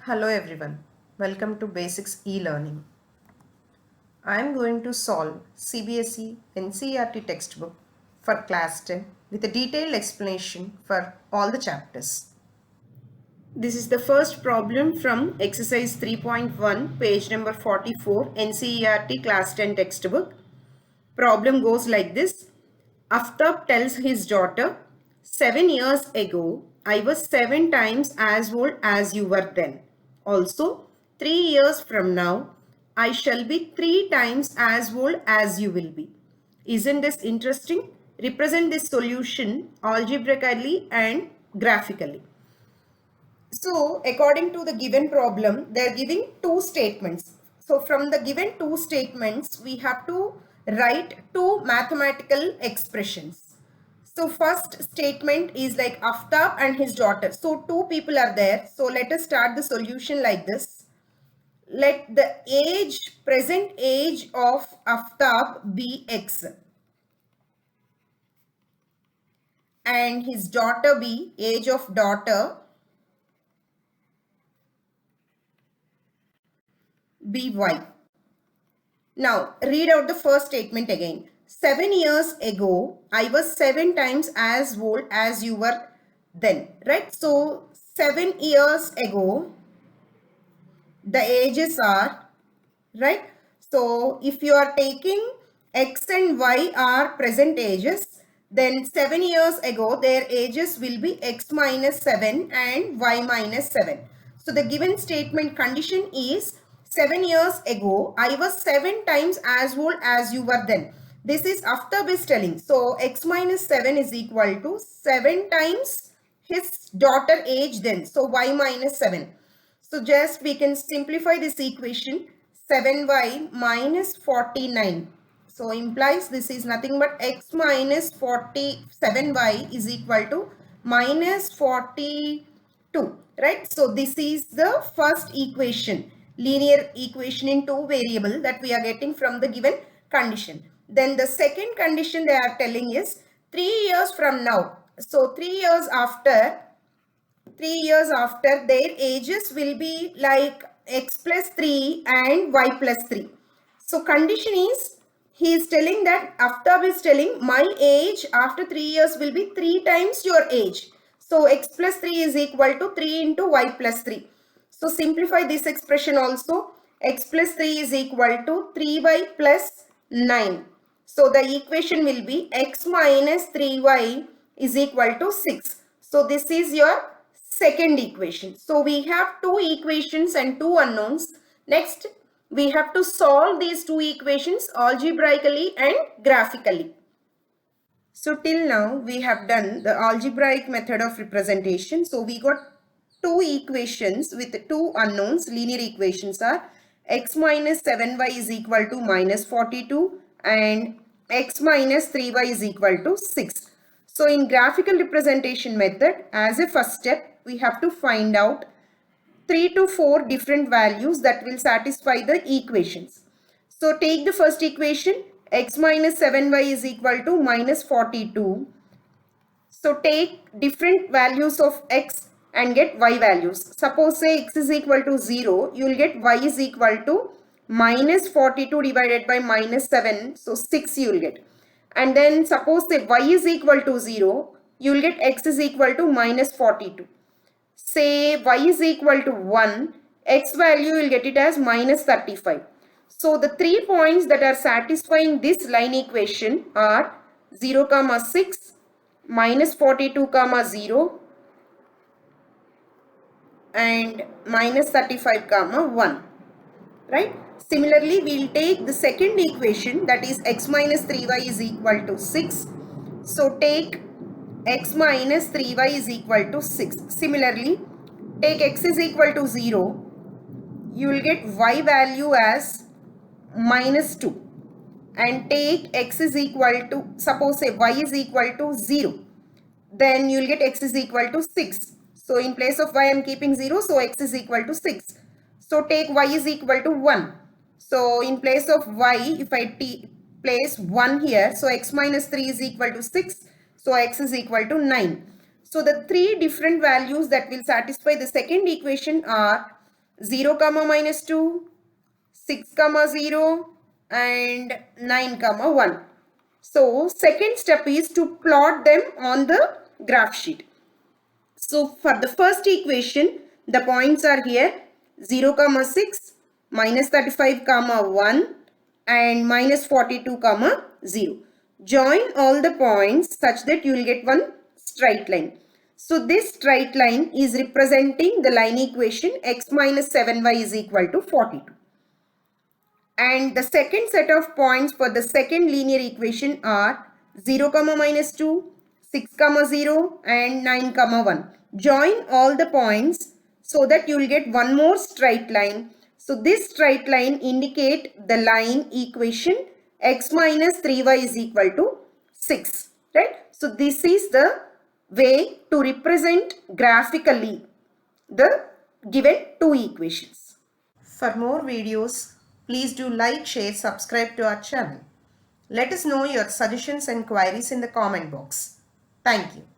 Hello everyone, welcome to Basics e-Learning. I am going to solve Cbse Ncert textbook for class 10 with a detailed explanation for all the chapters. This is the first problem from exercise 3.1 page number 44 Ncert class 10 textbook. Problem goes like this. Aftab tells his daughter, 7 years ago, I was 7 times as old as you were then. Also, 3 years from now, I shall be 3 times as old as you will be. Isn't this interesting? Represent this solution algebraically and graphically. So, according to the given problem, they are giving two statements. So, from the given two statements, we have to write two mathematical expressions. So, first statement is like Aftab and his daughter. So, two people are there. So, let us start the solution like this. Let the present age of Aftab be X and his daughter be age of daughter be Y. Now, read out the first statement again. 7 years ago, I was 7 times as old as you were then, right? So, 7 years ago, the ages are, right? So, if you are taking X and Y are present ages, then 7 years ago, their ages will be X minus 7 and Y minus 7. So, the given statement condition is 7 years ago, I was 7 times as old as you were then. This is after is telling. So, X minus 7 is equal to 7 times his daughter age then. So, Y minus 7. So, just we can simplify this equation. 7y minus 49. So, implies this is nothing but x minus 47y is equal to minus 42. Right? So, this is the first equation. Linear equation in two variable that we are getting from the given condition. Then the second condition they are telling is 3 years from now. So, 3 years after their ages will be like x plus 3 and y plus 3. So condition is he is telling that Aftab is telling my age after 3 years will be 3 times your age. So x plus 3 is equal to 3 into y plus 3. So simplify this expression also. X plus 3 is equal to 3y plus 9. So the equation will be x minus 3y is equal to 6. So this is your second equation. So we have two equations and two unknowns. Next, we have to solve these two equations algebraically and graphically. So till now we have done the algebraic method of representation. So we got two equations with two unknowns. Linear equations are x minus 7y is equal to minus 42 and x minus 3y is equal to 6. So in graphical representation method, as a first step, we have to find out 3 to 4 different values that will satisfy the equations. So take the first equation, x minus 7y is equal to minus 42. So take different values of x and get y values. Suppose say x is equal to 0, you will get y is equal to minus 42 divided by minus 7. So 6 you will get. And then suppose say y is equal to 0, you will get x is equal to minus 42. Say y is equal to 1, x value you will get it as minus 35. So the 3 points that are satisfying this line equation are 0, 6, minus 42, 0 and minus 35, 1. Right? Similarly, we will take the second equation, that is x minus 3y is equal to 6. So take x minus 3y is equal to 6. Similarly, take x is equal to 0. You will get y value as minus 2. And take x is equal to, suppose say y is equal to 0. Then you will get x is equal to 6. So in place of y I am keeping 0. So x is equal to 6. So take y is equal to 1. So in place of y, if I place 1 here, so x minus 3 is equal to 6. So x is equal to 9. So the three different values that will satisfy the second equation are 0 comma minus 2, 6 comma 0 and 9 comma 1. So second step is to plot them on the graph sheet. So for the first equation, the points are here 0 comma 6, minus 35 comma 1 and minus 42 comma 0. Join all the points such that you will get one straight line. So this straight line is representing the line equation x minus 7y is equal to 42. And the second set of points for the second linear equation are 0 comma minus 2, 6 comma 0 and 9 comma 1. Join all the points so that you will get one more straight line. So this straight line indicate the line equation x minus 3y is equal to 6. Right? So this is the way to represent graphically the given two equations. For more videos, please do like, share, subscribe to our channel. Let us know your suggestions and queries in the comment box. Thank you.